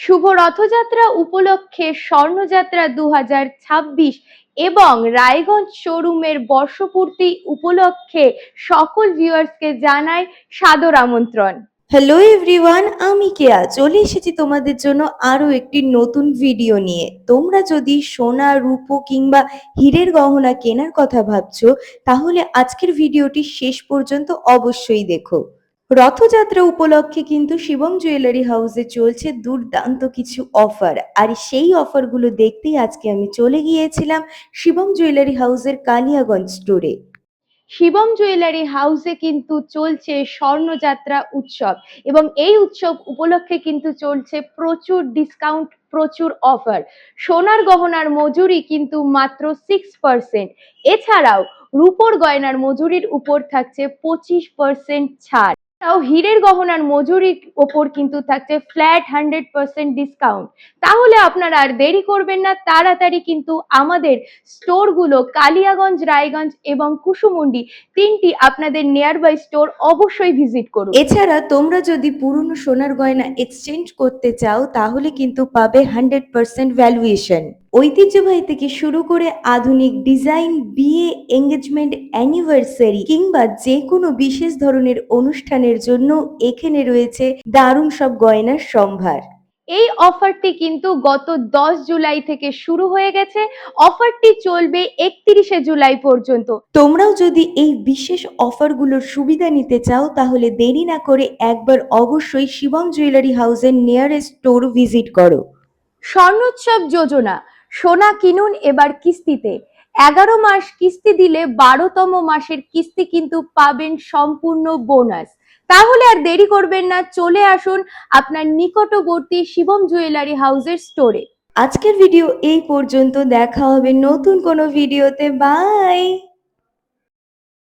শুভ রথযাত্রা উপলক্ষে স্বর্ণযাত্রা 2026 এবং রায়গঞ্জ শোরুমের বর্ষপূর্তি উপলক্ষে সকল ভিউয়ার্সকে জানাই সাদর আমন্ত্রণ। হ্যালো এভরিওয়ান, আমি কেয়া চলে এসেছি তোমাদের জন্য আরো একটি নতুন ভিডিও নিয়ে। তোমরা যদি সোনা, রূপো কিংবা হীরের গহনা কেনার কথা ভাবছো, তাহলে আজকের ভিডিওটি শেষ পর্যন্ত অবশ্যই দেখো। রথযাত্রা উপলক্ষে কিন্তু শিবম জুয়েলারি হাউসে চলছে দুর্দান্ত কিছু অফার, আর সেই অফারগুলো দেখতেই আজকে আমি চলে গিয়েছিলাম শিবম জুয়েলারি হাউসের কালিয়াগঞ্জ স্টোরে। শিবম জুয়েলারি হাউসে কিন্তু চলছে স্বর্ণযাত্রা উৎসব এবং এই উৎসব উপলক্ষে কিন্তু চলছে প্রচুর ডিসকাউন্ট, প্রচুর অফার। সোনার গহনার মজুরি কিন্তু মাত্র 6%। এছাড়াও রূপোর গয়নার মজুরির উপর থাকছে 25% ছাড়। তাও হীরের গহনার মজুরির ওপর কিন্তু থাকছে ফ্ল্যাট 100% ডিসকাউন্ট। তাহলে আপনারা আর দেরি করবেন না, তাড়াতাড়ি কিন্তু আমাদের স্টোরগুলো কালিয়াগঞ্জ, রায়গঞ্জ এবং কুসুমুন্ডি তিনটি আপনাদের নিয়ার বাই স্টোর অবশ্যই ভিজিট করুন। এছাড়া তোমরা যদি পুরনো সোনার গয়না এক্সচেঞ্জ করতে চাও, তাহলে কিন্তু পাবে 100% ভ্যালুয়েশন। ঐতিহ্যবাহী থেকে শুরু করে আধুনিক ডিজাইন, বিয়ে, এঙ্গেজমেন্ট, অ্যানিভার্সারি কিংবা যে কোনো বিশেষ ধরনের অনুষ্ঠানের জন্য এখানে রয়েছে দারুণ সব গয়নার সম্ভার। এই অফারটি কিন্তু গত 10 জুলাই থেকে শুরু হয়ে গেছে। অফারটি চলবে 31শে জুলাই পর্যন্ত। তোমরাও যদি এই বিশেষ অফারগুলোর সুবিধা নিতে চাও, তাহলে দেরি না করে একবার অবশ্যই শিবম জুয়েলারি হাউসের নিয়ারেস্ট স্টোর ভিজিট করো। স্বর্ণোৎসব যোজনা, সোনা কিনুন এবার কিস্তিতে। 11 মাস কিস্তি দিলে 12তম মাসের কিস্তি কিন্তু পাবেন সম্পূর্ণ বোনাস। তাহলে আর দেরি করবেন না, চলে আসুন আপনার নিকটবর্তী শিবম জুয়েলারি হাউসের স্টোরে। আজকের ভিডিও এই পর্যন্ত, দেখা হবে নতুন কোনো ভিডিওতে। বাই।